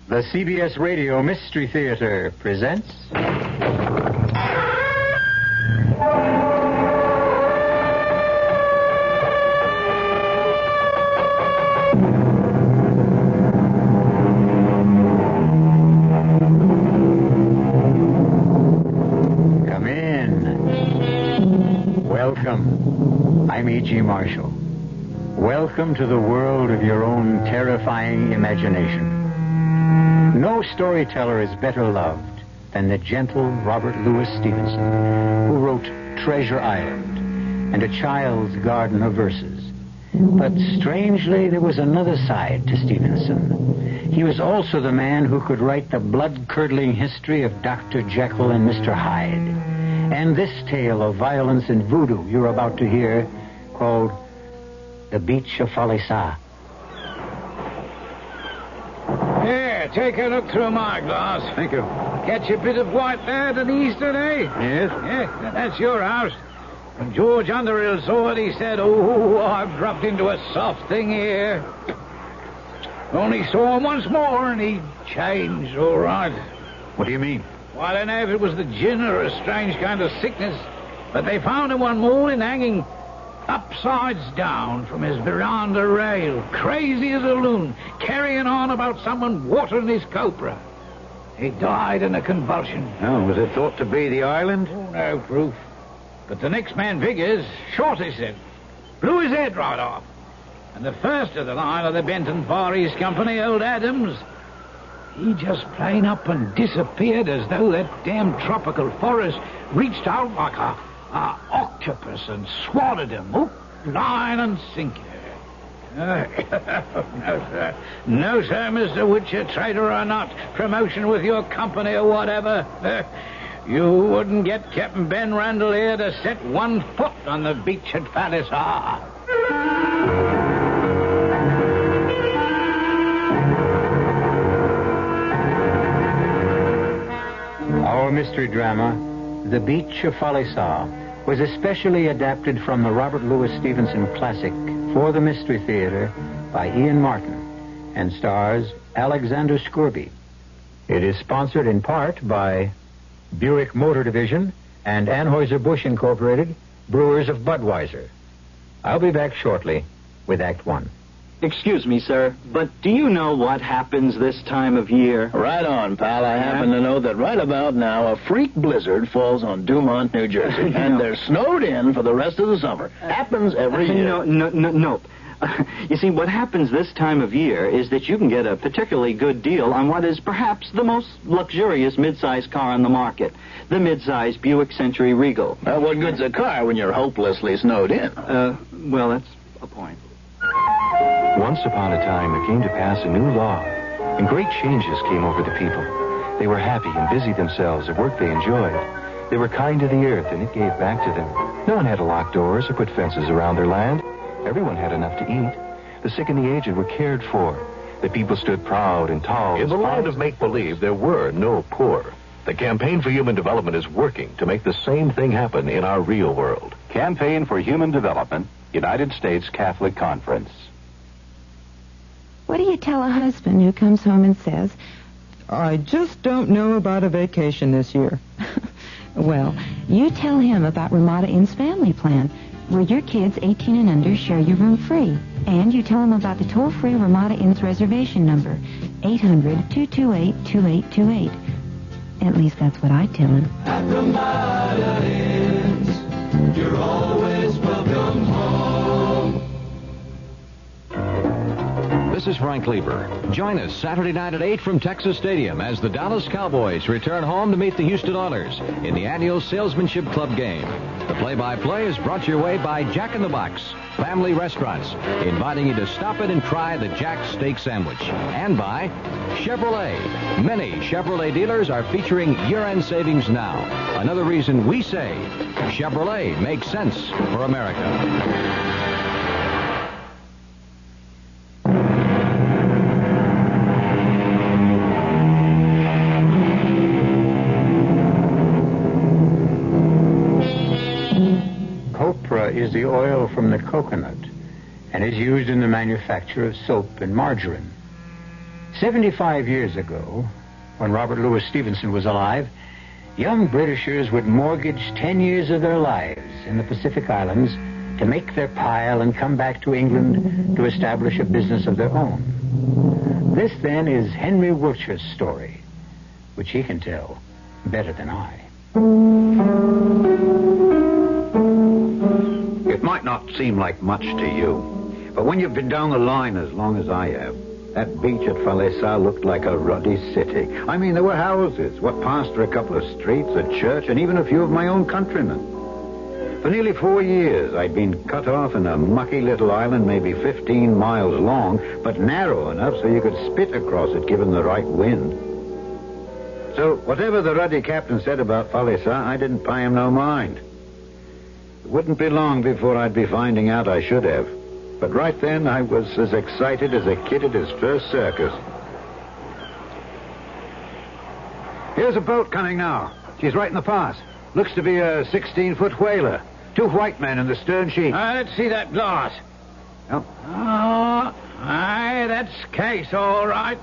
The CBS Radio Mystery Theater presents... Come in. Welcome. I'm E.G. Marshall. Welcome to the world of your own terrifying imagination. No storyteller is better loved than the gentle Robert Louis Stevenson, who wrote Treasure Island and A Child's Garden of Verses. But strangely, there was another side to Stevenson. He was also the man who could write the blood-curdling history of Dr. Jekyll and Mr. Hyde. And this tale of violence and voodoo you're about to hear, called The Beach of Falesa. Here, take a look through my glass. Thank you. Catch a bit of white there to the east today? Yes? Yeah, that's your house. When George Underhill saw it, he said, "Oh, I've dropped into a soft thing here." Only saw him once more, and he changed, all right. What do you mean? Well, I don't know if it was the gin or a strange kind of sickness, but they found him one morning hanging upsides down from his veranda rail, crazy as a loon, carrying on about someone watering his copra. He died in a convulsion. Oh, was it thought to be the island? Oh, no proof. But the next man figures, shot his head, blew his head right off. And the first of the line of the Benton Far East Company, old Adams, he just plain up and disappeared as though that damn tropical forest reached out like a octopus and swallowed him, hook, line, and sinker. No, sir. No, sir, Mr. Witcher, trader or not, promotion with your company or whatever. You wouldn't get Captain Ben Randall here to set one foot on the beach at Falesa. Our mystery drama, The Beach of Falesa, was especially adapted from the Robert Louis Stevenson classic for the Mystery Theater by Ian Martin and stars Alexander Scourby. It is sponsored in part by Buick Motor Division and Anheuser-Busch Incorporated, brewers of Budweiser. I'll be back shortly with Act One. Excuse me, sir, but do you know what happens this time of year? Right on, pal. I happen to know that right about now a freak blizzard falls on Dumont, New Jersey, and they're snowed in for the rest of the summer. Happens every year. Nope. You see, what happens this time of year is that you can get a particularly good deal on what is perhaps the most luxurious mid-size car on the market, the mid-size Buick Century Regal. What good's a car when you're hopelessly snowed in? Well, that's a point. Once upon a time, there came to pass a new law, and great changes came over the people. They were happy and busied themselves at work they enjoyed. They were kind to the earth, and it gave back to them. No one had to lock doors or put fences around their land. Everyone had enough to eat. The sick and the aged were cared for. The people stood proud and tall. In the land of make-believe, there were no poor. The Campaign for Human Development is working to make the same thing happen in our real world. Campaign for Human Development, United States Catholic Conference. What do you tell a husband who comes home and says, "I just don't know about a vacation this year"? Well, you tell him about Ramada Inn's family plan, where your kids 18 and under share your room free. And you tell him about the toll-free Ramada Inn's reservation number, 800-228-2828. At least that's what I tell him. At Ramada Inns, you're always welcome home. This is Frank Lieber. Join us Saturday night at 8 from Texas Stadium as the Dallas Cowboys return home to meet the Houston Oilers in the annual Salesmanship Club game. The play-by-play is brought your way by Jack in the Box, family restaurants, inviting you to stop in and try the Jack Steak Sandwich. And by Chevrolet. Many Chevrolet dealers are featuring year-end savings now. Another reason we say Chevrolet makes sense for America. Is the oil from the coconut and is used in the manufacture of soap and margarine. 75 years ago, when Robert Louis Stevenson was alive, young Britishers would mortgage 10 years of their lives in the Pacific Islands to make their pile and come back to England to establish a business of their own. This, then, is Henry Wiltshire's story, which he can tell better than I. It might not seem like much to you, but when you've been down the line as long as I have, that beach at Falesa looked like a ruddy city. I mean, there were houses, what passed for a couple of streets, a church, and even a few of my own countrymen. For nearly 4 years, I'd been cut off in a mucky little island, maybe 15 miles long, but narrow enough so you could spit across it given the right wind. So, whatever the ruddy captain said about Falesa, I didn't pay him no mind. It wouldn't be long before I'd be finding out I should have. But right then, I was as excited as a kid at his first circus. Here's a boat coming now. She's right in the pass. Looks to be a 16-foot whaler. 2 white men in the stern sheet. Let's see that glass. Oh. Oh, aye, that's Case, all right.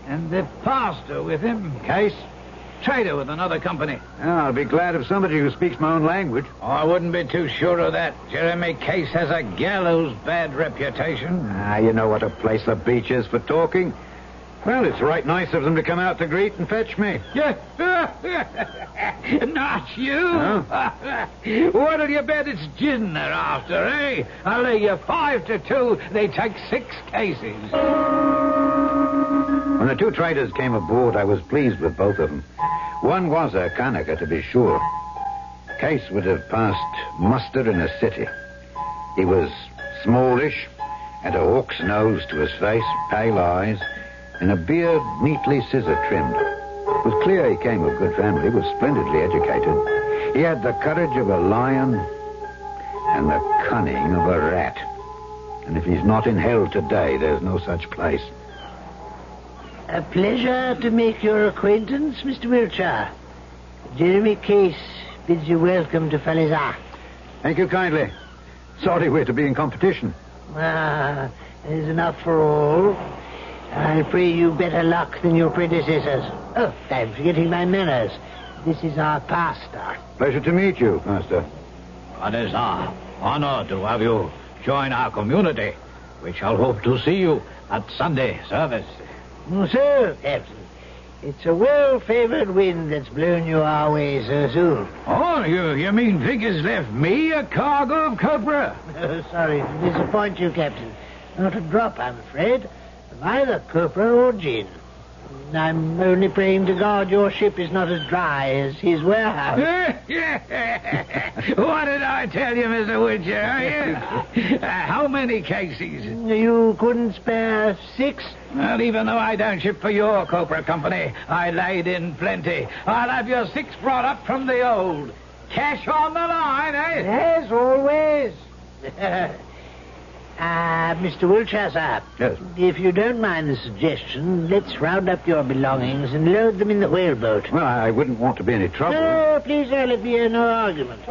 And the pastor with him. Case? Trader with another company. I'll be glad of somebody who speaks my own language. I wouldn't be too sure of that. Jeremy Case has a gallows bad reputation. You know what a place the beach is for talking. Well, it's right nice of them to come out to greet and fetch me. Yeah. Not you. Huh? What'll you bet it's gin they're after, eh? I'll lay you 5 to 2. They take 6 cases. When the 2 traders came aboard, I was pleased with both of them. One was a Kanaka, to be sure. Case would have passed muster in a city. He was smallish, had a hawk's nose to his face, pale eyes, and a beard neatly scissor-trimmed. It was clear he came of good family, was splendidly educated. He had the courage of a lion and the cunning of a rat. And if he's not in hell today, there's no such place. A pleasure to make your acquaintance, Mr. Wiltshire. Jeremy Case bids you welcome to Falesa. Thank you kindly. Sorry we're to be in competition. There's enough for all. I pray you better luck than your predecessors. Oh, I'm forgetting my manners. This is our pastor. Pleasure to meet you, Master. It is our honor to have you join our community. We shall hope to see you at Sunday service. So, Captain, it's a well-favored wind that's blown you our way so soon. Oh, you mean Vickers left me a cargo of copra? Sorry to disappoint you, Captain. Not a drop, I'm afraid, of either copra or gin. I'm only praying to God your ship is not as dry as his warehouse. What did I tell you, Mr. Wiltshire? How many cases? You couldn't spare 6? Well, even though I don't ship for your copra company, I laid in plenty. I'll have your 6 brought up from the old. Cash on the line, eh? Yes, always. Mr. Wiltshire, sir. Yes? If you don't mind the suggestion, let's round up your belongings and load them in the whaleboat. Well, I wouldn't want to be any trouble. No, please, sir, let me hear no argument.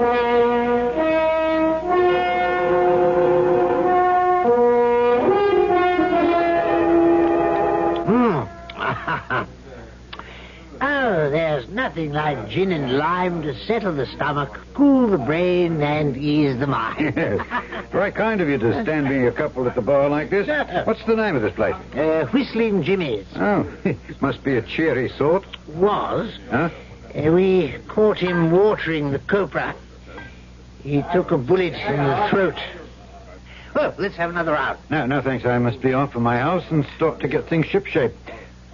Oh, there's nothing like gin and lime to settle the stomach, cool the brain, and ease the mind. Yes. Very kind of you to stand me a couple at the bar like this. What's the name of this place? Whistling Jimmy's. Oh, must be a cheery sort. Was. Huh? We caught him watering the copra. He took a bullet in the throat. Well, let's have another round. No, thanks. I must be off for my house and start to get things shipshape.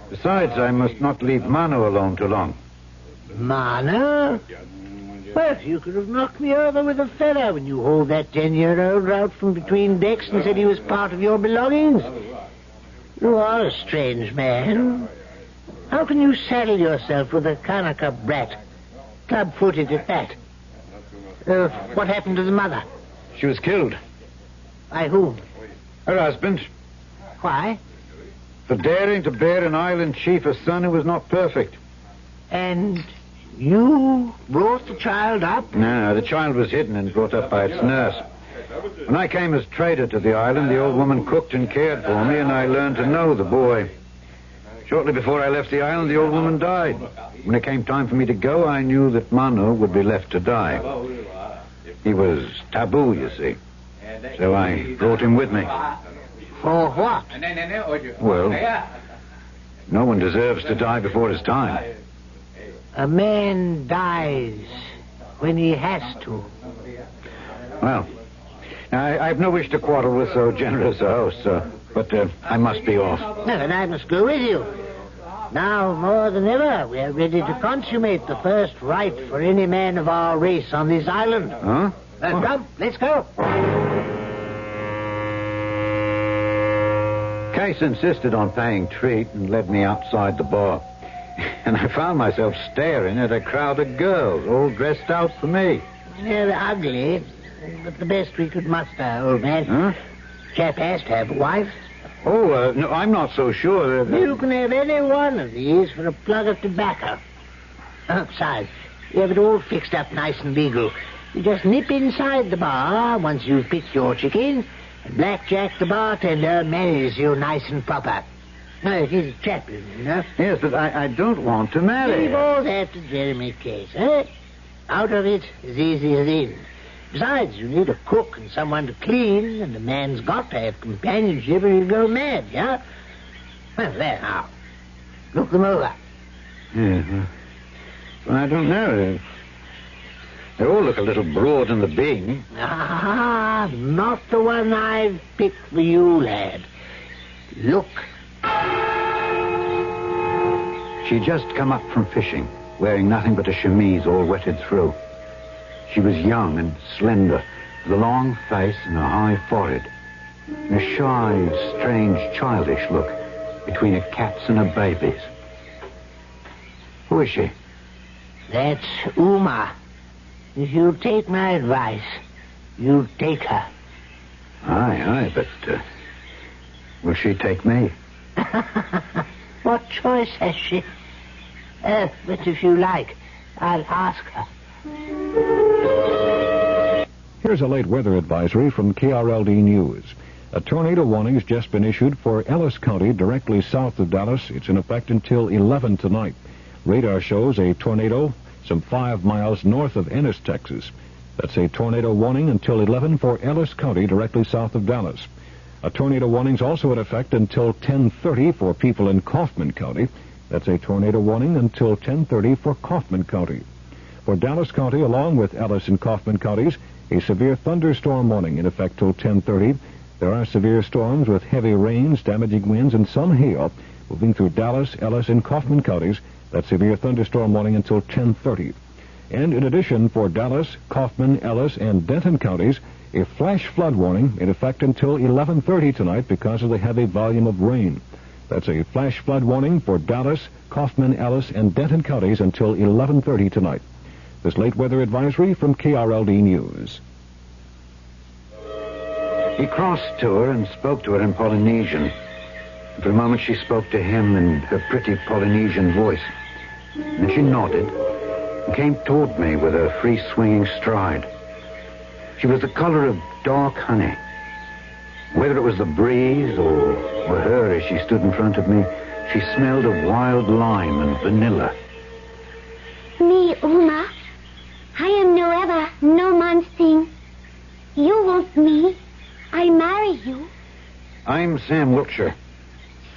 Besides, I must not leave Mano alone too long. Mano? Well, you could have knocked me over with a feather when you hauled that 10-year-old out from between decks and said he was part of your belongings. You are a strange man. How can you saddle yourself with a Kanaka brat? Club-footed at that. What happened to the mother? She was killed. By whom? Her husband. Why? For daring to bear an island chief a son who was not perfect. And you brought the child up? No, the child was hidden and brought up by its nurse. When I came as trader to the island, the old woman cooked and cared for me, and I learned to know the boy. Shortly before I left the island, the old woman died. When it came time for me to go, I knew that Mano would be left to die. He was taboo, you see. So I brought him with me. For what? Well, no one deserves to die before his time. A man dies when he has to. Well, I have no wish to quarrel with so generous a host, but I must be off. No, and I must go with you. Now, more than ever, we are ready to consummate the first rite for any man of our race on this island. Huh? Come, let's go. Case insisted on paying treat and led me outside the bar. And I found myself staring at a crowd of girls, all dressed out for me. Yeah, they're ugly, but the best we could muster, old man. Huh? Chap has to have a wife. Oh, no, I'm not so sure that... You can have any one of these for a plug of tobacco. Besides, you have it all fixed up nice and legal. You just nip inside the bar once you've picked your chicken, and Blackjack the bartender marries you nice and proper. No, it is a chaplain, you know. Yes, but I don't want to marry. Leave all that to Jeremy Case, eh? Out of it as easy as in. Besides, you need a cook and someone to clean, and a man's got to have companionship or he'll go mad, yeah? Well, there now. Look them over. Yeah, well, I don't know. They all look a little broad in the bing. Ah, not the one I've picked for you, lad. Look. She'd just come up from fishing, wearing nothing but a chemise all wetted through. She was young and slender, with a long face and a high forehead, and a shy, strange, childish look between a cat's and a baby's. Who is she? That's Uma. If you'll take my advice, you'll take her. Aye, but will she take me? What choice has she? But if you like, I'll ask her. Here's a late weather advisory from KRLD News. A tornado warning has just been issued for Ellis County, directly south of Dallas. It's in effect until 11 tonight. Radar shows a tornado some 5 miles north of Ennis, Texas. That's a tornado warning until 11 for Ellis County, directly south of Dallas. A tornado warning is also in effect until 10:30 for people in Kaufman County. That's a tornado warning until 10:30 for Kaufman County. For Dallas County, along with Ellis and Kaufman counties, a severe thunderstorm warning in effect till 10:30. There are severe storms with heavy rains, damaging winds, and some hail moving through Dallas, Ellis, and Kaufman counties. That severe thunderstorm warning until 10:30. And in addition, for Dallas, Kaufman, Ellis, and Denton counties, a flash flood warning in effect until 11:30 tonight because of the heavy volume of rain. That's a flash flood warning for Dallas, Kaufman, Ellis, and Denton counties until 11:30 tonight. This late weather advisory from KRLD News. He crossed to her and spoke to her in Polynesian. For a moment she spoke to him in her pretty Polynesian voice. Then she nodded and came toward me with a free swinging stride. She was the color of dark honey. Whether it was the breeze or her as she stood in front of me, she smelled of wild lime and vanilla. Me, Uma. I am no ever, no man's thing. You want me. I'll marry you. I'm Sam Wiltshire.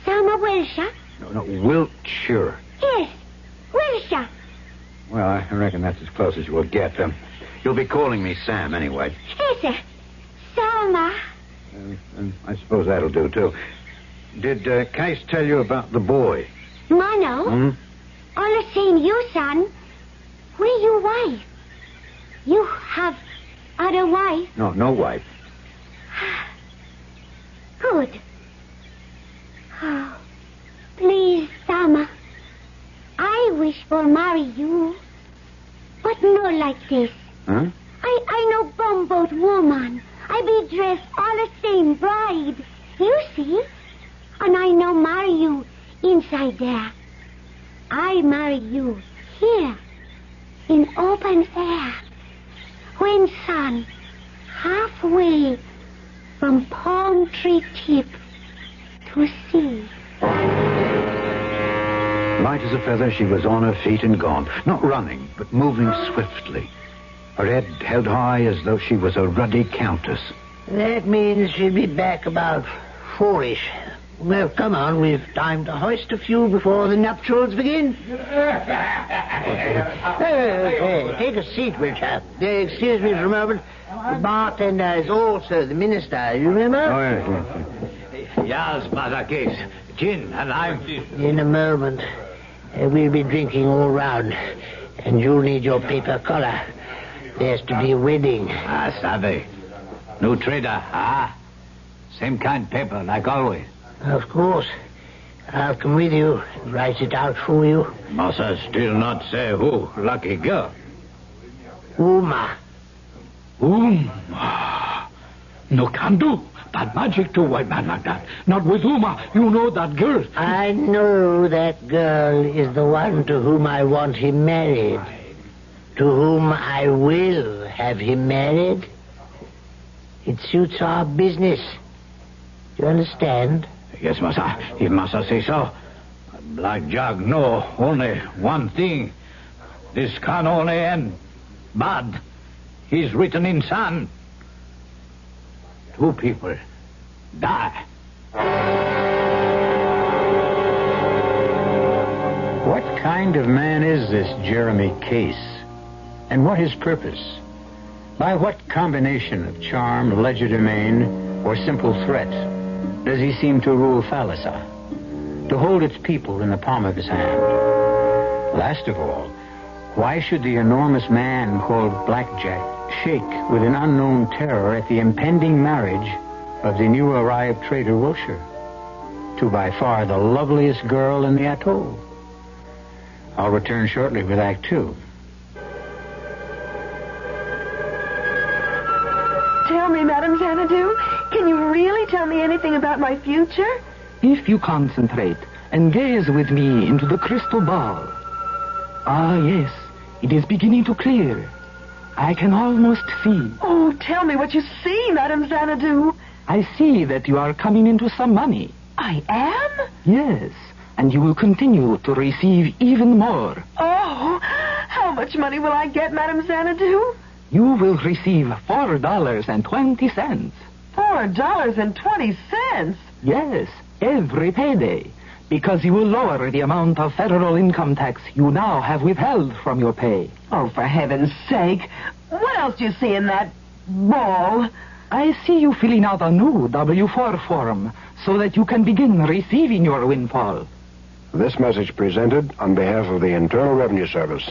Sam of Wiltshire? No, Wiltshire. Yes, Wiltshire. Well, I reckon that's as close as you will get. You'll be calling me Sam anyway. Yes, sir. Sama. I suppose that'll do, too. Did Case tell you about the boy? Mano? All the same, you, son. Where your wife? You have other wife? No wife. Good. Oh, please, Sama. I wish for marry you. But not like this. Huh? I no bumboat woman. I be dressed all the same bride. You see? And I no marry you inside there. I marry you here in open air. When sun halfway from palm tree tip to sea. Light as a feather, she was on her feet and gone. Not running, but moving swiftly. Her head held high as though she was a ruddy countess. That means she'll be back about 4-ish. Well, come on, we've time to hoist a few before the nuptials begin. Take a seat, will chap. Excuse me for a moment. The bartender is also the minister, you remember? Oh, yes. Yes, Mother Case. Gin and lime. In a moment. We'll be drinking all round. And you'll need your paper collar. There's to be a wedding. Ah, savvy. New trader, Same kind paper, like always. Of course. I'll come with you and write it out for you. Massa still not say who. Lucky girl. Uma. No can do. Bad magic to white man like that. Not with Uma. You know that girl. I know that girl is the one to whom I want him married. To whom I will have him married. It suits our business. Do you understand? Yes, Massa. If Massa say so. Black Jug know only one thing. This can only end bad. He's written in sand. 2 people die. What kind of man is this Jeremy Case? And what his purpose? By what combination of charm, legerdemain, or simple threat does he seem to rule Falesa? To hold its people in the palm of his hand? Last of all, why should the enormous man called Blackjack shake with an unknown terror at the impending marriage of the new arrived trader Wilshire to by far the loveliest girl in the atoll? I'll return shortly with Act 2. Tell me, Madame Xanadu, can you really tell me anything about my future? If you concentrate and gaze with me into the crystal ball. Ah, yes, it is beginning to clear. I can almost see. Oh, tell me what you see, Madame Xanadu. I see that you are coming into some money. I am? Yes, and you will continue to receive even more. Oh, how much money will I get, Madame Xanadu? You will receive $4.20. $4.20? Yes, every payday. Because you will lower the amount of federal income tax you now have withheld from your pay. Oh, for heaven's sake. What else do you see in that ball? I see you filling out a new W-4 form so that you can begin receiving your windfall. This message presented on behalf of the Internal Revenue Service.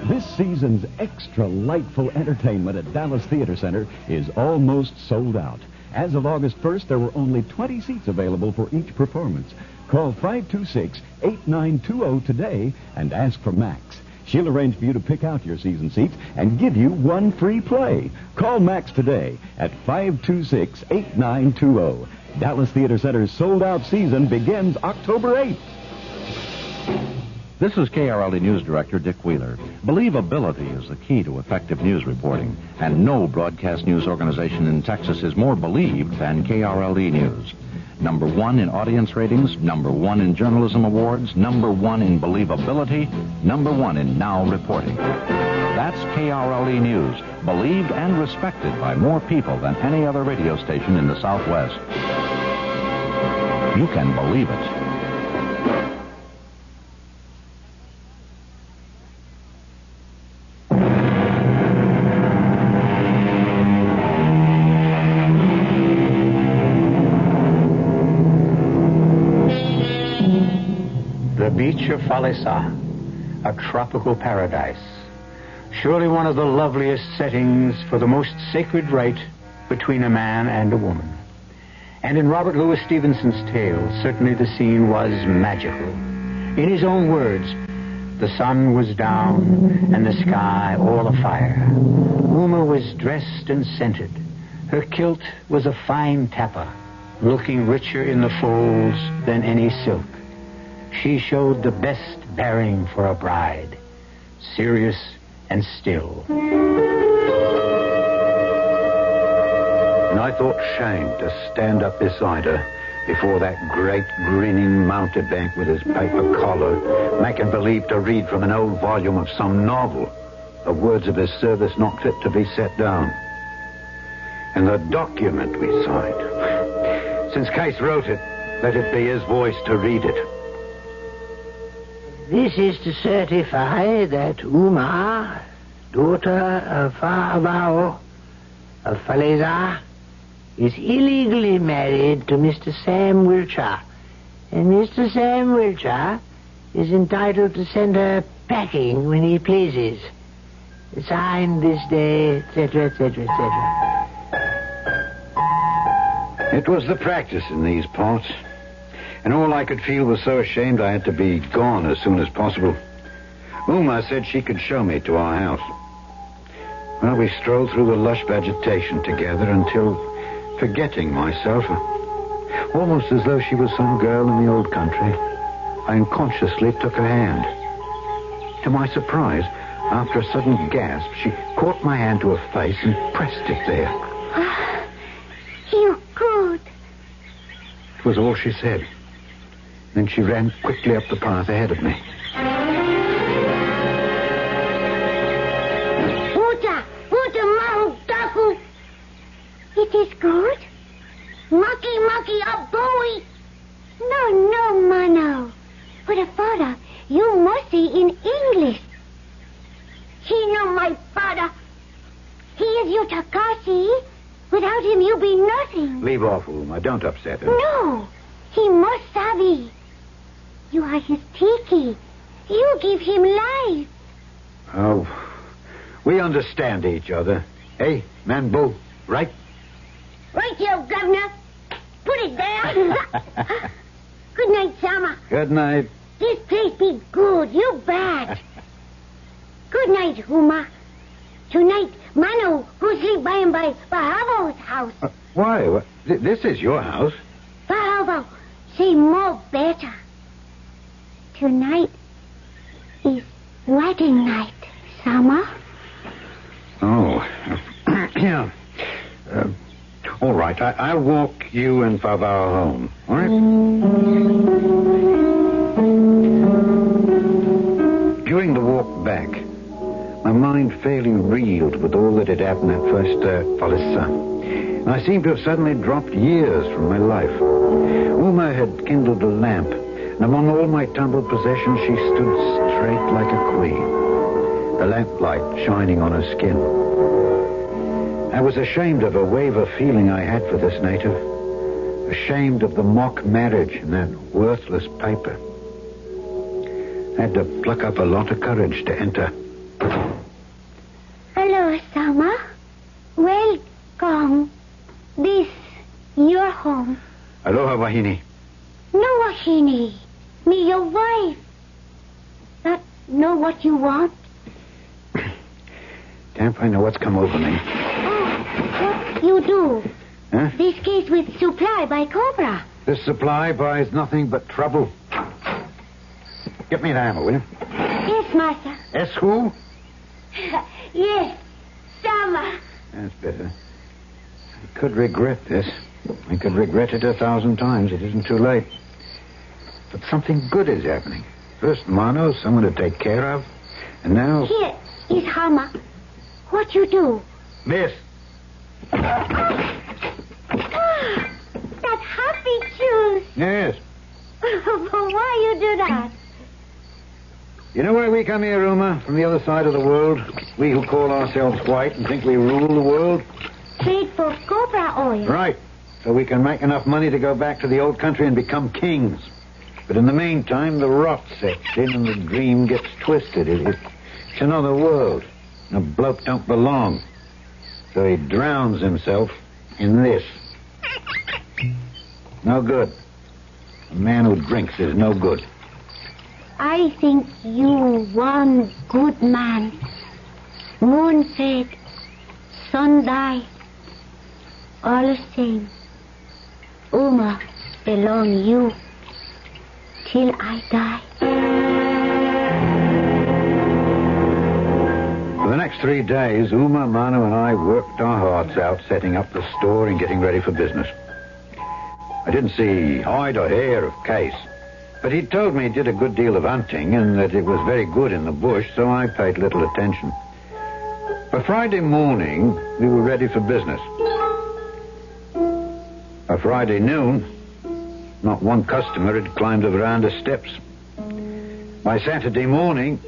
This season's extra lightful entertainment at Dallas Theater Center is almost sold out. As of August 1st, there were only 20 seats available for each performance. Call 526-8920 today and ask for Max. She'll arrange for you to pick out your season seats and give you one free play. Call Max today at 526-8920. Dallas Theater Center's sold-out season begins October 8th. This is KRLD News Director Dick Wheeler. Believability is the key to effective news reporting, and no broadcast news organization in Texas is more believed than KRLD News. Number 1 in audience ratings, number 1 in journalism awards, number 1 in believability, number 1 in now reporting. That's KRLD News, believed and respected by more people than any other radio station in the Southwest. You can believe it. The beach of Falesa, a tropical paradise. Surely one of the loveliest settings for the most sacred rite between a man and a woman. And in Robert Louis Stevenson's tale, certainly the scene was magical. In his own words, the sun was down and the sky all afire. Uma was dressed and scented. Her kilt was a fine tappa, looking richer in the folds than any silk. She showed the best bearing for a bride, serious and still. And I thought shame to stand up beside her before that great grinning mountebank with his paper collar, making believe to read from an old volume of some novel, the words of his service not fit to be set down. And the document we signed. Since Case wrote it, let it be his voice to read it. This is to certify that Uma, daughter of Faavao of Falesa, is illegally married to Mr. Sam Wiltshire, and Mr. Sam Wiltshire is entitled to send her packing when he pleases. Signed this day, etc., etc., etc. It was the practice in these parts, and all I could feel was so ashamed I had to be gone as soon as possible. Uma said she could show me to our house. Well, we strolled through the lush vegetation together until, forgetting myself, almost as though she was some girl in the old country, I unconsciously took her hand. To my surprise, after a sudden gasp, she caught my hand to her face and pressed it there. You good. It was all she said. Then she ran quickly up the path ahead of me. Uta, mahu, taku. It is good. Maki, a boy. No, Mano. For the father, you must say in English. He know my father. He is your Takashi. Without him, you be nothing. Leave off, Uma. Don't upset her. No, he must savvy. You are his tiki. You give him life. Oh, we understand each other. Hey, Manbo, right? Right here, Governor. Put it there. Good night, Sama. Good night. This place be good. You bet. Good night, Uma. Tonight, Manu, go sleep by and by Bahavo's house. Why? This is your house. Bahavo, say more better. Tonight is wedding night, Sama. Oh, yeah. All right, I'll walk you and Favao home, all right? During the walk back, my mind fairly reeled with all that had happened at first Falesa. I seemed to have suddenly dropped years from my life. Uma had kindled a lamp, and among all my tumbled possessions, she stood straight like a queen, the lamplight shining on her skin. I was ashamed of a wave of feeling I had for this native, ashamed of the mock marriage and that worthless paper. I had to pluck up a lot of courage to enter. Hello, Sama. Welcome. This, your home. Aloha, Wahine. No, Wahine. Me, your wife. Not know what you want? Damp, I know what's come over me. What you do? Huh? This case with supply by Cobra. This supply buys nothing but trouble. Get me the hammer, will you? Yes, Master. Yes, who? Yes, Sama. That's better. I could regret this. I could regret it 1,000 times. It isn't too late. But something good is happening. First, Mano, someone to take care of. And now... Here is Hama. What you do? Miss. That happy juice. Yes. Why you do that? You know why we come here, Uma? From the other side of the world? We who call ourselves white and think we rule the world? Trade for cobra oil. Right. So we can make enough money to go back to the old country and become kings. But in the meantime, the rot sets in and the dream gets twisted. It's another world. And a bloke don't belong. So he drowns himself in this. No good. A man who drinks is no good. I think you one good man. Moon fed, sun die. All the same. Uma belong you till I die. For the next 3 days, Uma, Manu, and I worked our hearts out setting up the store and getting ready for business. I didn't see hide or hair of Case. But he told me he did a good deal of hunting and that it was very good in the bush, so I paid little attention. By Friday morning, we were ready for business. By Friday noon, not one customer had climbed the veranda steps. By Saturday morning,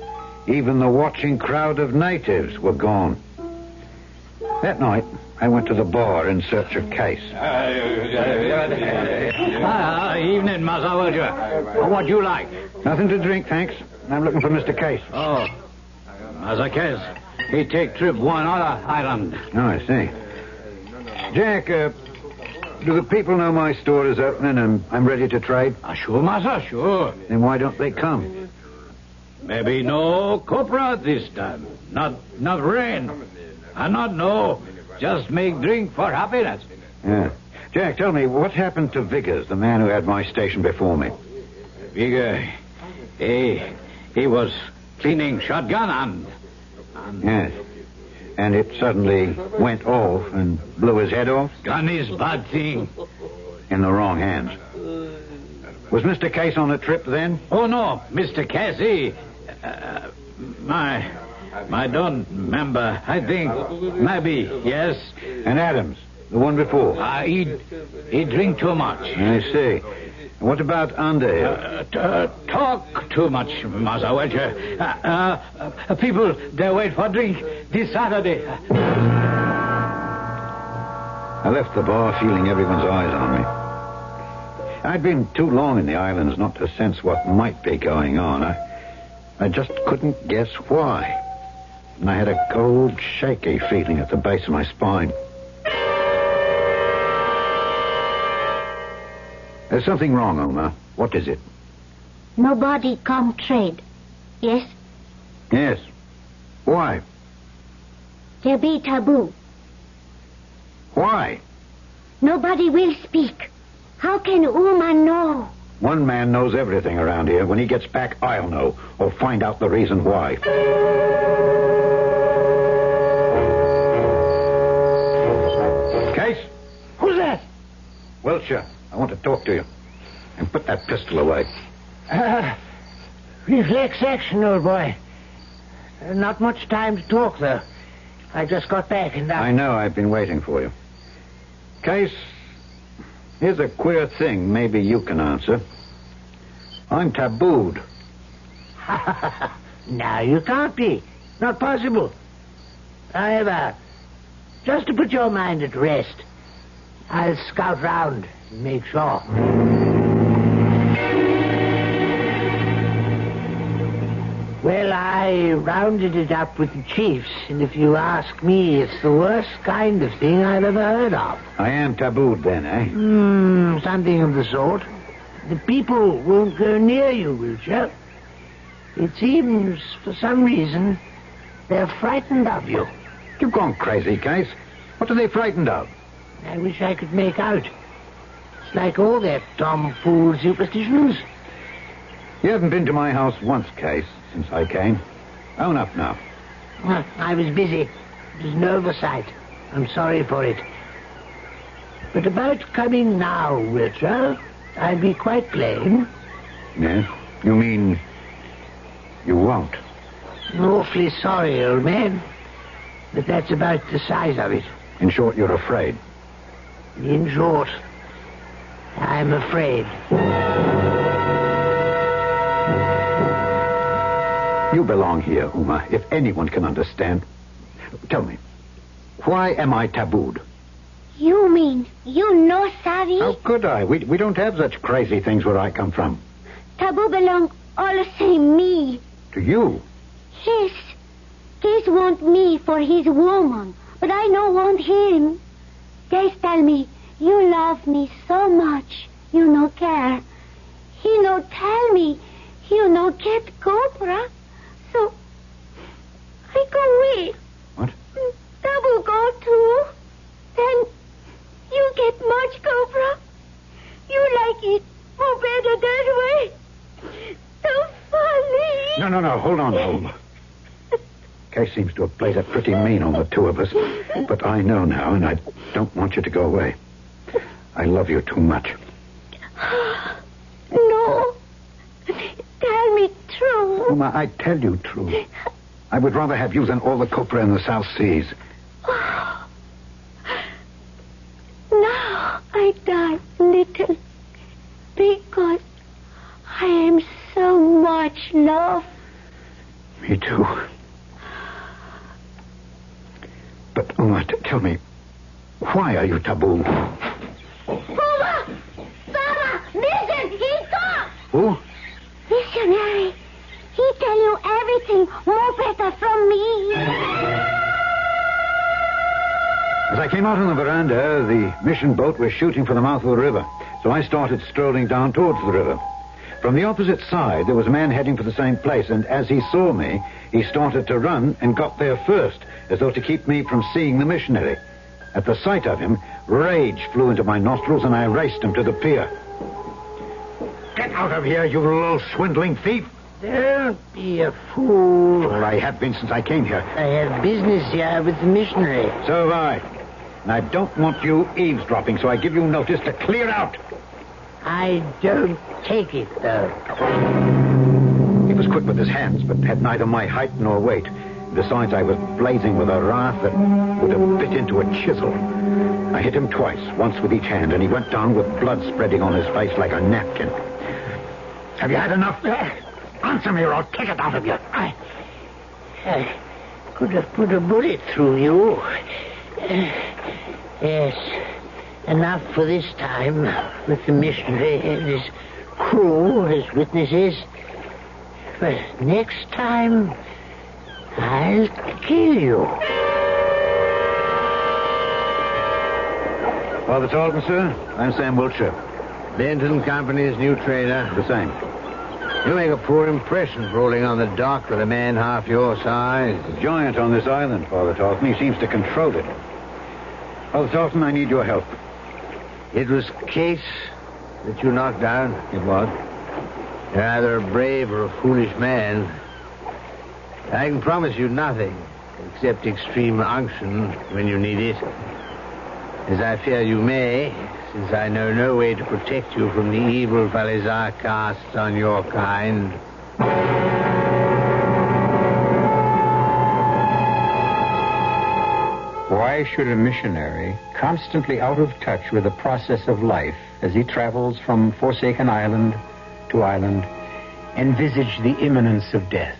even the watching crowd of natives were gone. That night, I went to the bar in search of Case. Evening, Massa Wilger. What do you like? Nothing to drink, thanks. I'm looking for Mr. Case. Oh, Massa Case. He take trip one other island. Oh, I see. Jack, do the people know my store is opening and I'm ready to trade? Sure, Massa, sure. Then why don't they come? Maybe no copra this time. Not rain. Not no. Just make drink for happiness. Yeah. Jack, tell me, what happened to Vickers, the man who had my station before me? Vigor, he was cleaning shotgun and... Yes. And it suddenly went off and blew his head off? Gun is bad thing. In the wrong hands. Was Mr. Case on the trip then? Oh, no. Mr. Casey... I don't remember. I think maybe, yes. And Adams, the one before? He drink too much. I see. What about Underhill? Talk too much, Massa Welcher. People, they wait for drink this Saturday. I left the bar feeling everyone's eyes on me. I'd been too long in the islands not to sense what might be going on. I just couldn't guess why. And I had a cold, shaky feeling at the base of my spine. There's something wrong, Omar. What is it? Nobody come trade. Yes? Yes. Why? There be taboo. Why? Nobody will speak. How can Uma know? One man knows everything around here. When he gets back, I'll know. Or find out the reason why. Case? Who's that? Welcher, I want to talk to you. And put that pistol away. Reflex action, old boy. Not much time to talk, though. I just got back and I know. I've been waiting for you. Case, here's a queer thing maybe you can answer. I'm tabooed. No, you can't be. Not possible. However, just to put your mind at rest, I'll scout round and make sure. Well, I rounded it up with the chiefs, and if you ask me, it's the worst kind of thing I've ever heard of. I am tabooed then, eh? Something of the sort. The people won't go near you, Wilcher. It seems, for some reason, they're frightened of you. You've gone crazy, Case. What are they frightened of? I wish I could make out. It's like all their tomfool superstitions. You haven't been to my house once, Case, since I came. Own up now. I was busy. It was an oversight. I'm sorry for it. But about coming now, Wilcher, I'll be quite plain. Yes? You mean you won't? I'm awfully sorry, old man. But that's about the size of it. In short, you're afraid. In short, I'm afraid. You belong here, Uma, if anyone can understand. Tell me, why am I tabooed? You mean you know, Savvy? How could I? We don't have such crazy things where I come from. Taboo belong all the same me. To you? Yes. Case want me for his woman, but I no want him. Case tell me, you love me so much, you no care. He no tell me, you no get cobra. So, I go away. What? Taboo go too. Then, you get much cobra. You like it more better that way. So funny. No. Hold on, Oma. Case seems to have played it pretty mean on the two of us. But I know now, and I don't want you to go away. I love you too much. Uma, I tell you true. I would rather have you than all the copra in the South Seas. Now I die little because I am so much love. Me too. But, Uma, tell me, why are you taboo? Uma! Sarah! Listen! He talks! Who? Missionary. He tell you everything more better from me. As I came out on the veranda, the mission boat was shooting for the mouth of the river. So I started strolling down towards the river. From the opposite side, there was a man heading for the same place, and as he saw me, he started to run and got there first, as though to keep me from seeing the missionary. At the sight of him, rage flew into my nostrils, and I raced him to the pier. Get out of here, you little swindling thief! Don't be a fool. Well, I have been since I came here. I have business here with the missionary. So have I. And I don't want you eavesdropping, so I give you notice to clear out. I don't take it, though. He was quick with his hands, but had neither my height nor weight. Besides, I was blazing with a wrath that would have bit into a chisel. I hit him twice, once with each hand, and he went down with blood spreading on his face like a napkin. Have you had enough? Answer me or I'll kick it out of you. I could have put a bullet through you. Yes. Enough for this time with the missionary and his crew as witnesses. But next time, I'll kill you. Father Talton, sir. I'm Sam Wiltshire. Benton Company's new trainer. The same. You make a poor impression rolling on the dock with a man half your size. A giant on this island, Father Talton. He seems to control it. Father Talton, I need your help. It was Case that you knocked down. It was. You're either a brave or a foolish man. I can promise you nothing except extreme unction when you need it. As I fear you may, since I know no way to protect you from the evil Falesa casts on your kind. Why should a missionary, constantly out of touch with the process of life as he travels from forsaken island to island, envisage the imminence of death?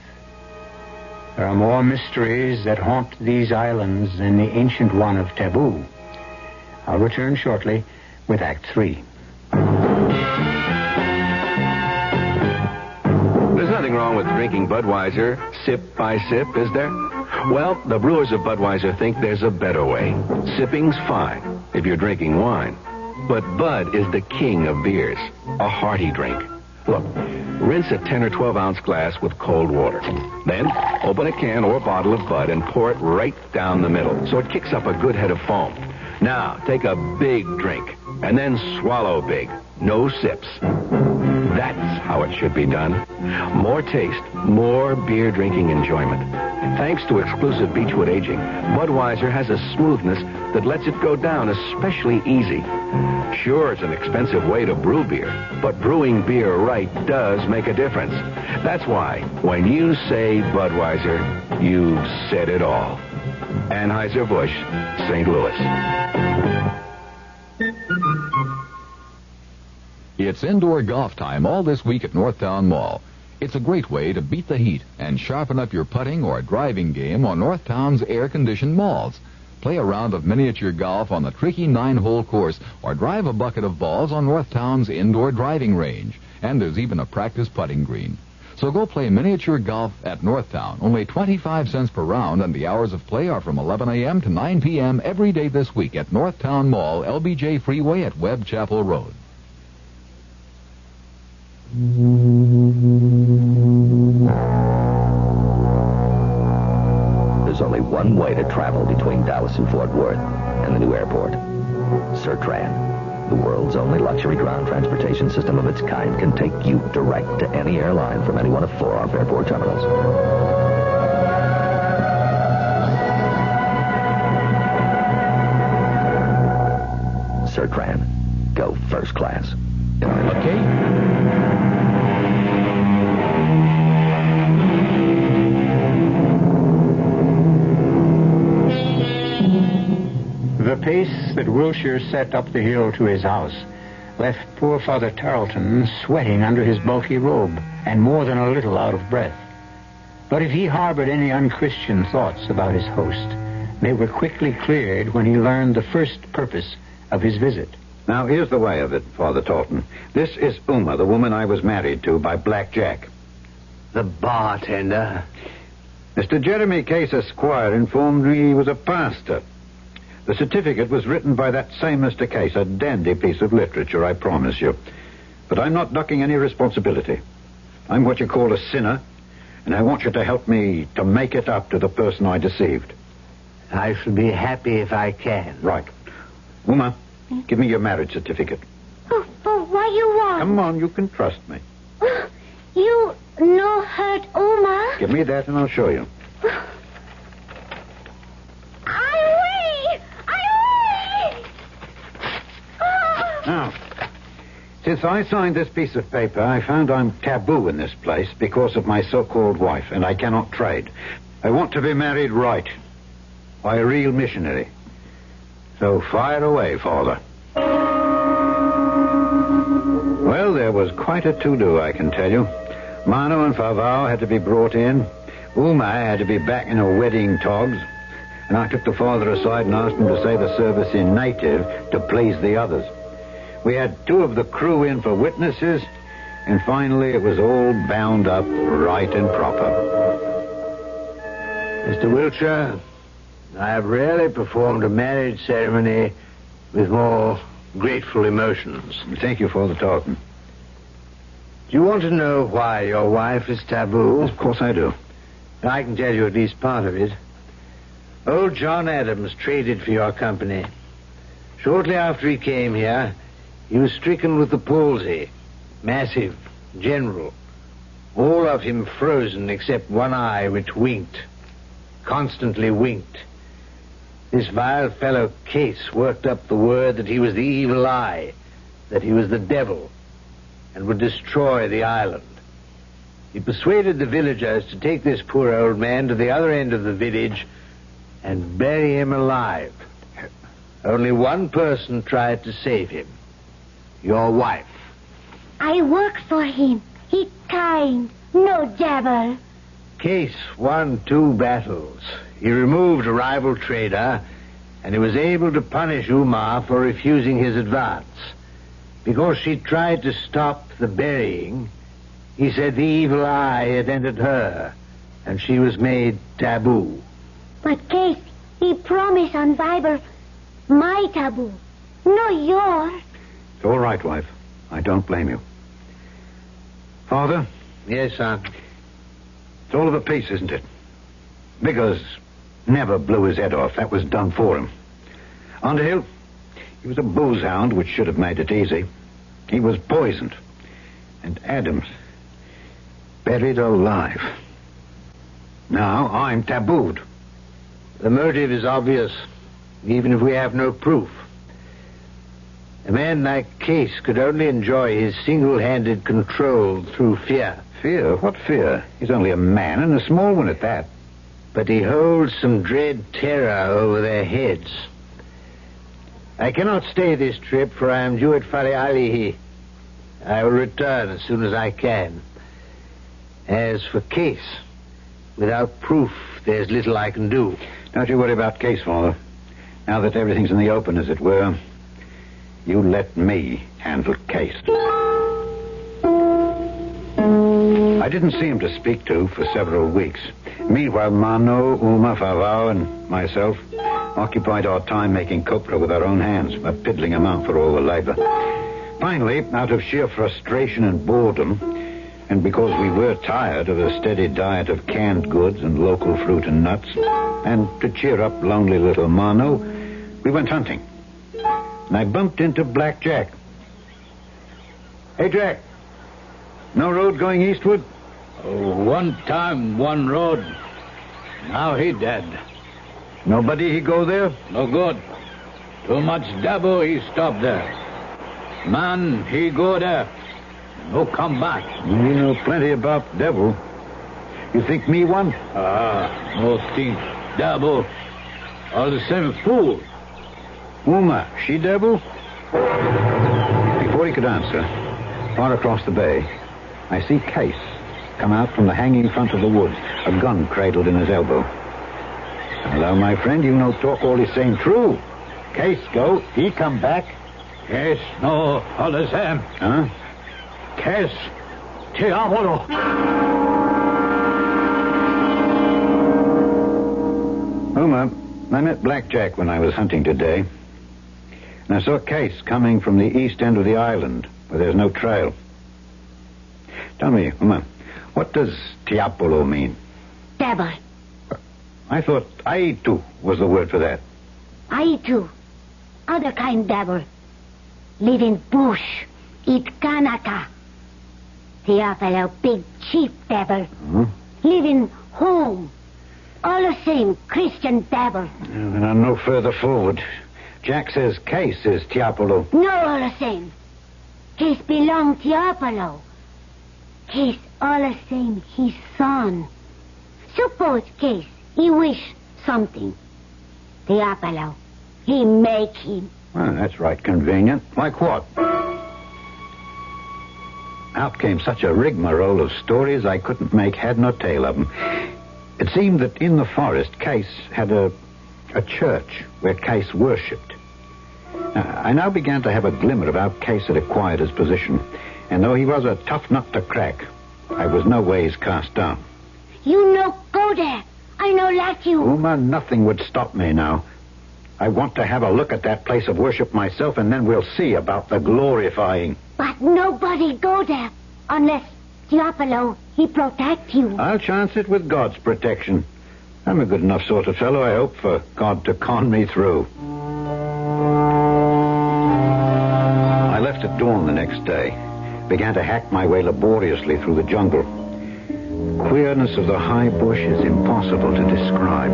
There are more mysteries that haunt these islands than the ancient one of taboo. I'll return shortly with Act 3. There's nothing wrong with drinking Budweiser sip by sip, is there? Well, the brewers of Budweiser think there's a better way. Sipping's fine if you're drinking wine. But Bud is the king of beers, a hearty drink. Look, rinse a 10 or 12-ounce glass with cold water. Then open a can or bottle of Bud and pour it right down the middle so it kicks up a good head of foam. Now, take a big drink and then swallow big. No sips. That's how it should be done. More taste, more beer drinking enjoyment. Thanks to exclusive Beechwood aging, Budweiser has a smoothness that lets it go down especially easy. Sure, it's an expensive way to brew beer, but brewing beer right does make a difference. That's why, when you say Budweiser, you've said it all. Anheuser-Busch, St. Louis. It's indoor golf time all this week at Northtown Mall. It's a great way to beat the heat and sharpen up your putting or driving game on Northtown's air-conditioned malls. Play a round of miniature golf on the tricky 9-hole course or drive a bucket of balls on Northtown's indoor driving range. And there's even a practice putting green. So go play miniature golf at Northtown. Only 25 cents per round, and the hours of play are from 11 a.m. to 9 p.m. every day this week at Northtown Mall, LBJ Freeway at Webb Chapel Road. There's only one way to travel between Dallas and Fort Worth and the new airport. Sertran. The world's only luxury ground transportation system of its kind can take you direct to any airline from any one of 4 off-airport terminals. Sertran. Go first class. Okay. pace that Wilshire set up the hill to his house left poor Father Tarleton sweating under his bulky robe and more than a little out of breath. But if he harbored any unchristian thoughts about his host, they were quickly cleared when he learned the first purpose of his visit. Now, here's the way of it, Father Tarleton. This is Uma, the woman I was married to by Black Jack. The bartender? Mr. Jeremy Case, Esquire, informed me he was a pastor. The certificate was written by that same Mr. Case, a dandy piece of literature, I promise you. But I'm not ducking any responsibility. I'm what you call a sinner, and I want you to help me to make it up to the person I deceived. I shall be happy if I can. Right. Uma, give me your marriage certificate. Oh, what you want? Come on, you can trust me. You no hurt Uma? Give me that and I'll show you. Now, since I signed this piece of paper, I found I'm taboo in this place because of my so-called wife, and I cannot trade. I want to be married right, by a real missionary. So fire away, Father. Well, there was quite a to-do, I can tell you. Mano and Favao had to be brought in. Uma had to be back in her wedding togs. And I took the father aside and asked him to say the service in native to please the others. We had 2 of the crew in for witnesses, and finally it was all bound up right and proper. Mr. Wiltshire, I have rarely performed a marriage ceremony with more grateful emotions. Thank you, Father Tarleton. Do you want to know why your wife is taboo? Of course I do. I can tell you at least part of it. Old John Adams traded for your company. Shortly after he came here, he was stricken with the palsy. Massive, general. All of him frozen except one eye which winked. Constantly winked. This vile fellow Case worked up the word that he was the evil eye, that he was the devil, and would destroy the island. He persuaded the villagers to take this poor old man to the other end of the village and bury him alive. Only one person tried to save him. Your wife. I worked for him. He kind. No devil. Case won 2 battles. He removed a rival trader, and he was able to punish Uma for refusing his advance. Because she tried to stop the burying, he said the evil eye had entered her, and she was made taboo. But Case, he promised on Bible, my taboo, no yours. It's all right, wife. I don't blame you. Father? Yes, son? It's all of a piece, isn't it? Biggers never blew his head off. That was done for him. Underhill, he was a booze hound, which should have made it easy. He was poisoned. And Adams, buried alive. Now I'm tabooed. The motive is obvious, even if we have no proof. A man like Case could only enjoy his single-handed control through fear. Fear? What fear? He's only a man, and a small one at that. But he holds some dread terror over their heads. I cannot stay this trip, for I am due at Falealihi. I will return as soon as I can. As for Case, without proof, there's little I can do. Don't you worry about Case, Father. Now that everything's in the open, as it were, you let me handle Case. I didn't see him to speak to for several weeks. Meanwhile, Mano, Uma, Favao, and myself occupied our time making copra with our own hands, a piddling amount for all the labor. Finally, out of sheer frustration and boredom, and because we were tired of a steady diet of canned goods and local fruit and nuts, and to cheer up lonely little Mano, we went hunting. And I bumped into Black Jack. Hey, Jack. No road going eastward? Oh, one time, one road. Now he dead. Nobody he go there? No good. Too much devil he stop there. Man, he go there. No come back. You know plenty about devil. You think me one? No think devil. All the same fool. Uma, she-devil? Before he could answer, far across the bay, I see Case come out from the hanging front of the woods, a gun cradled in his elbow. Hello, my friend, you no talk all the same true. Case go, he come back. Case, no, all the same. Huh? Case, te amo. Uma, I met Blackjack when I was hunting today. And I saw Case coming from the east end of the island, where there's no trail. Tell me, Uma, what does Tiapolo mean? Devil. I thought Aitu was the word for that. Aitu. Other kind devil. Live in bush. Eat kanaka. Tiapolo, big chief devil. Live in home. All the same, Christian devil. And I'm no further forward. Jack says Case is Tiapolo. No, all the same. Case belong Tiapolo. Case all the same, his son. Suppose Case, he wish something. Tiapolo, he make him. Well, that's right convenient. Like what? Out came such a rigmarole of stories I couldn't make head nor tail of them. It seemed that in the forest, Case had a church where Case worshipped. I now began to have a glimmer of how Case had acquired his position. And though he was a tough nut to crack, I was no ways cast down. You no go there. I no like you. Uma, nothing would stop me now. I want to have a look at that place of worship myself, and then we'll see about the glorifying. But nobody go there unless Tiapolo, he protect you. I'll chance it with God's protection. I'm a good enough sort of fellow, I hope, for God to con me through. I left at dawn the next day. Began to hack my way laboriously through the jungle. Queerness of the high bush is impossible to describe.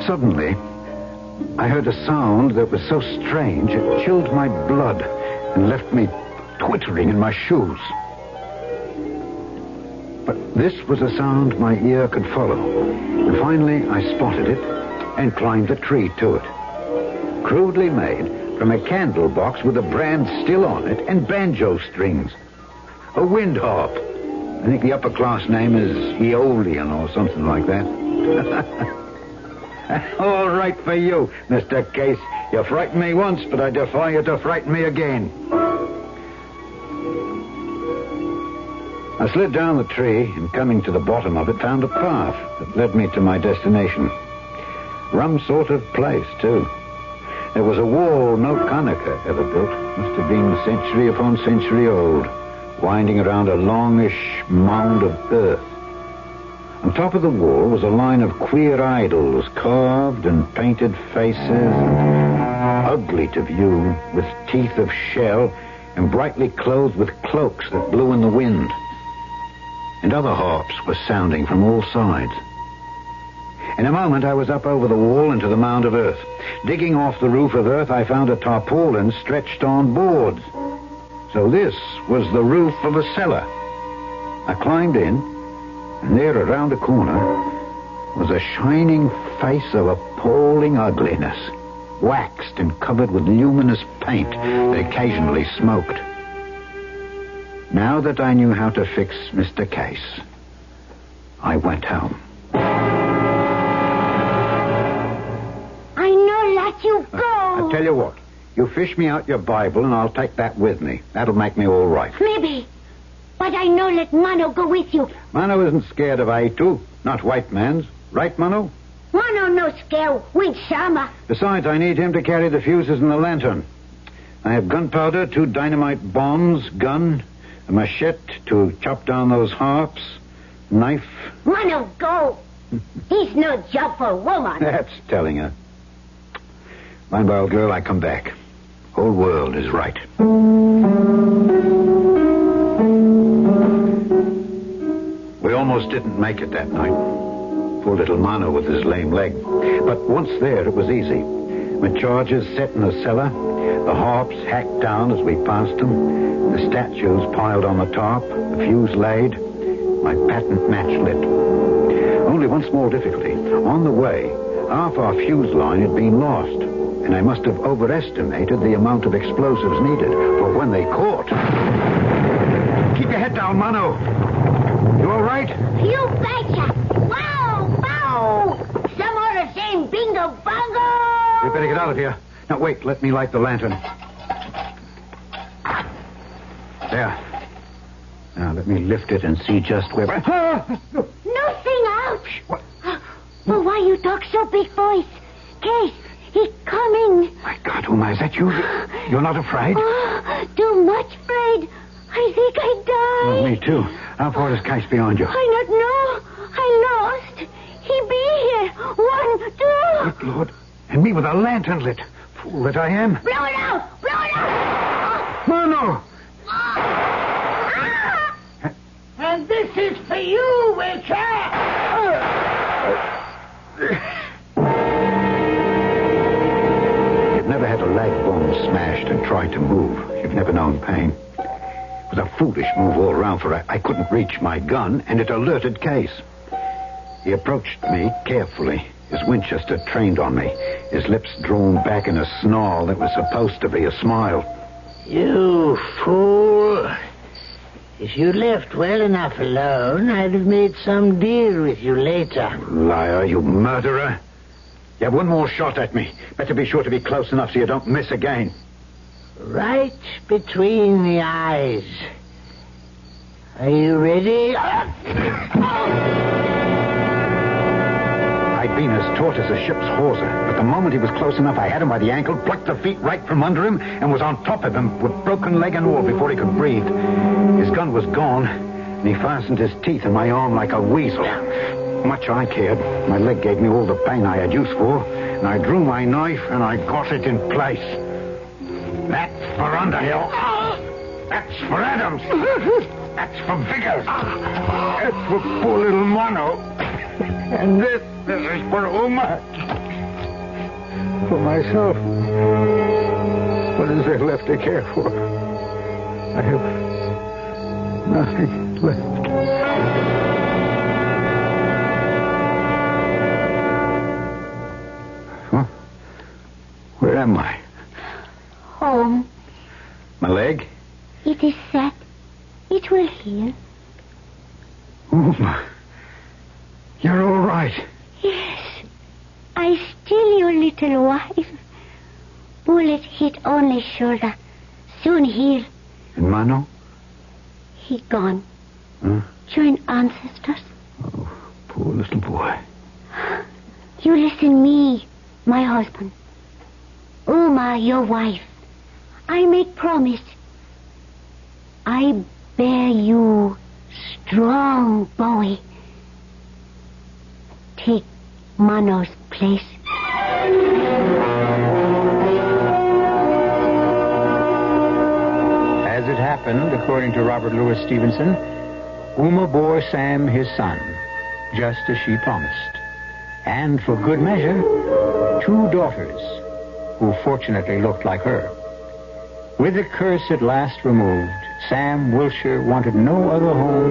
Suddenly, I heard a sound that was so strange it chilled my blood and left me twittering in my shoes. But this was a sound my ear could follow. And finally, I spotted it and climbed the tree to it. Crudely made from a candle box with a brand still on it and banjo strings. A wind harp. I think the upper class name is Aeolian or something like that. All right for you, Mr. Case. You frightened me once, but I defy you to frighten me again. I slid down the tree and, coming to the bottom of it, found a path that led me to my destination. Rum sort of place, too. There was a wall no Kanaka ever built. Must have been century upon century old, winding around a longish mound of earth. On top of the wall was a line of queer idols, carved and painted faces, and ugly to view, with teeth of shell, and brightly clothed with cloaks that blew in the wind. And other harps were sounding from all sides. In a moment, I was up over the wall into the mound of earth. Digging off the roof of earth, I found a tarpaulin stretched on boards. So this was the roof of a cellar. I climbed in, and there, around a corner, was a shining face of appalling ugliness, waxed and covered with luminous paint that occasionally smoked. Now that I knew how to fix Mr. Case, I went home. I no let you go. I'll tell you what. You fish me out your Bible, and I'll take that with me. That'll make me all right. Maybe. But I no let Mano go with you. Mano isn't scared of Aitu, not white man's. Right, Mano? Mano no scare with Sama. Besides, I need him to carry the fuses and the lantern. I have gunpowder, 2 dynamite bombs, gun, a machete to chop down those harps, knife. Mano, go. He's no job for a woman. That's telling her. Mind, by old girl, I come back. Whole world is right. We almost didn't make it that night. Poor little Mano with his lame leg. But once there, it was easy. With charges set in the cellar, the harps hacked down as we passed them, the statues piled on the top, the fuse laid, my patent match lit. Only one small difficulty. On the way, half our fuse line had been lost, and I must have overestimated the amount of explosives needed. For when they caught... Keep your head down, Mano. You all right? You betcha. Wow, wow. Some more the same bingo bongo. We better get out of here. Now, wait. Let me light the lantern. There. Now, let me lift it and see just where... Nothing, ouch. What? Well, why you talk so big voice? Case, he's coming. My God, Uma, is that you? You're not afraid? Oh, too much afraid. I think I die. Oh, me too. How far is Case beyond you? I don't know. I lost. He be here. 1, 2. Good Lord. And me with a lantern lit. Fool that I am. Blow it out. Blow it out. No, no. And this is for you, Witcher. You've never had a leg bone smashed and tried to move. You've never known pain. It was a foolish move all around, for I couldn't reach my gun, and it alerted Case. He approached me carefully, his Winchester trained on me, his lips drawn back in a snarl that was supposed to be a smile. You fool. If you left well enough alone, I'd have made some deal with you later. Liar, you murderer. You have one more shot at me. Better be sure to be close enough so you don't miss again. Right between the eyes. Are you ready? I'd been as taut as a ship's hawser, but the moment he was close enough, I had him by the ankle, plucked the feet right from under him, and was on top of him with broken leg and all before he could breathe. His gun was gone, and he fastened his teeth in my arm like a weasel. Much I cared. My leg gave me all the pain I had use for, and I drew my knife and I got it in place. That's for Underhill. That's for Adams. That's for Vickers. That's for poor little Mono. And this is for Uma. For myself. What is there left to care for? I have nothing left. Huh? Where am I? Home. My leg? It is set. It will heal. Uma. You're all right. Yes. I still your little wife. Bullet hit only shoulder. Soon heal. And Mano? He gone. Huh? Join ancestors. Oh, poor little boy. You listen me, my husband. Uma, your wife. I make promise. I bear you strong boy. Take Mano's place. As it happened, according to Robert Louis Stevenson, Uma bore Sam his son, just as she promised. And for good measure, 2 daughters, who fortunately looked like her. With the curse at last removed, Sam Wilshire wanted no other home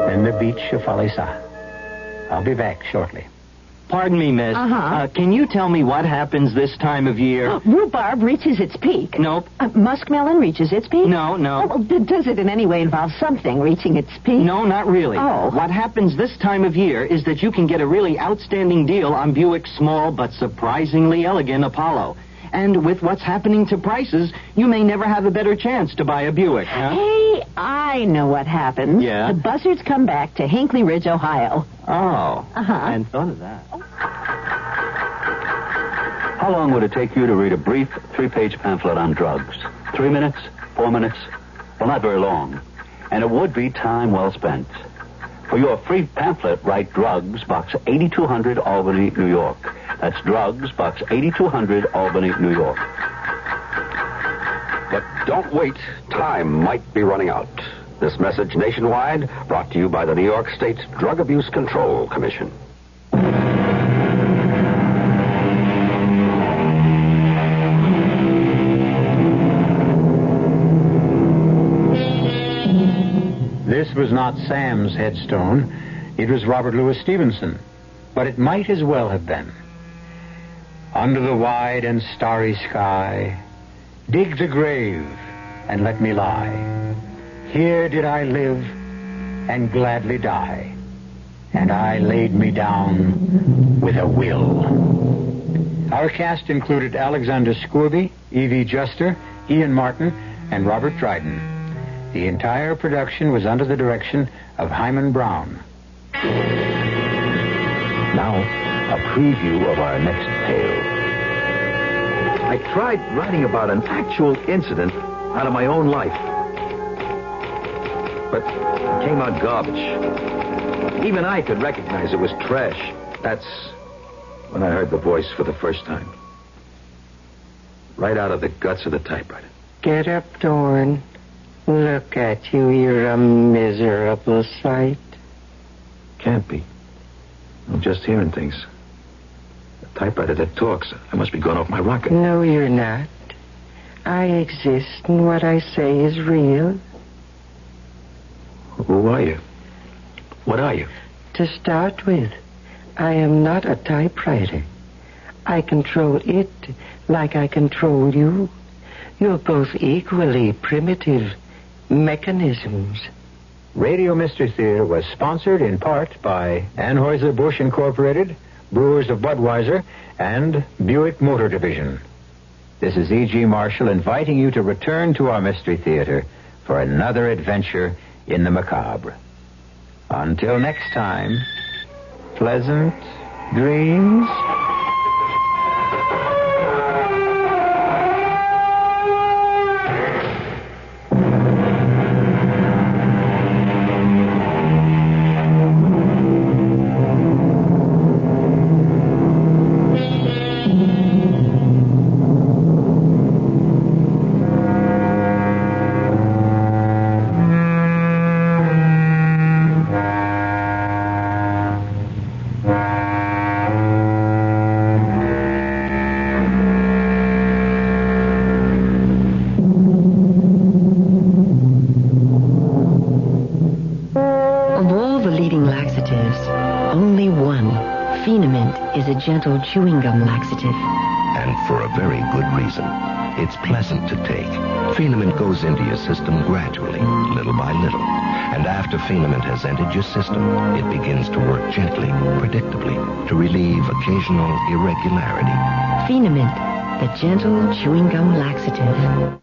than the beach of Falesa. I'll be back shortly. Pardon me, miss. Can you tell me what happens this time of year? Rhubarb reaches its peak. Nope. Muskmelon reaches its peak? No. Oh, does it in any way involve something reaching its peak? No, not really. Oh. What happens this time of year is that you can get a really outstanding deal on Buick's small but surprisingly elegant Apollo. And with what's happening to prices, you may never have a better chance to buy a Buick, huh? Hey, I know what happens. Yeah? The buzzards come back to Hinckley Ridge, Ohio. Oh. I hadn't thought of that. How long would it take you to read a brief 3-page pamphlet on drugs? 3 minutes? 4 minutes? Well, not very long. And it would be time well spent. For your free pamphlet, write Drugs, Box 8200, Albany, New York. That's Drugs, Box 8200, Albany, New York. But don't wait. Time might be running out. This message nationwide brought to you by the New York State Drug Abuse Control Commission. This was not Sam's headstone. It was Robert Louis Stevenson. But it might as well have been. under the wide and starry sky. Dig the grave and let me lie. Here did I live and gladly die, and I laid me down with a will. Our cast included Alexander Scourby, Evie Juster, Ian Martin, and Robert Dryden. The entire production was under the direction of Himan Brown. Now, a preview of our next tale. I tried writing about an actual incident out of my own life. But it came out garbage. Even I could recognize it was trash. That's when I heard the voice for the first time. Right out of the guts of the typewriter. Get up, Dorn. Look at you. You're a miserable sight. Can't be. I'm just hearing things. A typewriter that talks. I must be going off my rocker. No, you're not. I exist, and what I say is real. Who are you? What are you? To start with, I am not a typewriter. I control it like I control you. You're both equally primitive mechanisms. Radio Mystery Theater was sponsored in part by Anheuser-Busch Incorporated, Brewers of Budweiser, and Buick Motor Division. This is E.G. Marshall inviting you to return to our Mystery Theater for another adventure in the macabre. Until next time, pleasant dreams. Gentle chewing gum laxative. And for a very good reason. It's pleasant to take. Phenament goes into your system gradually, little by little. And after Phenament has entered your system, it begins to work gently, predictably, to relieve occasional irregularity. Phenament, the gentle chewing gum laxative.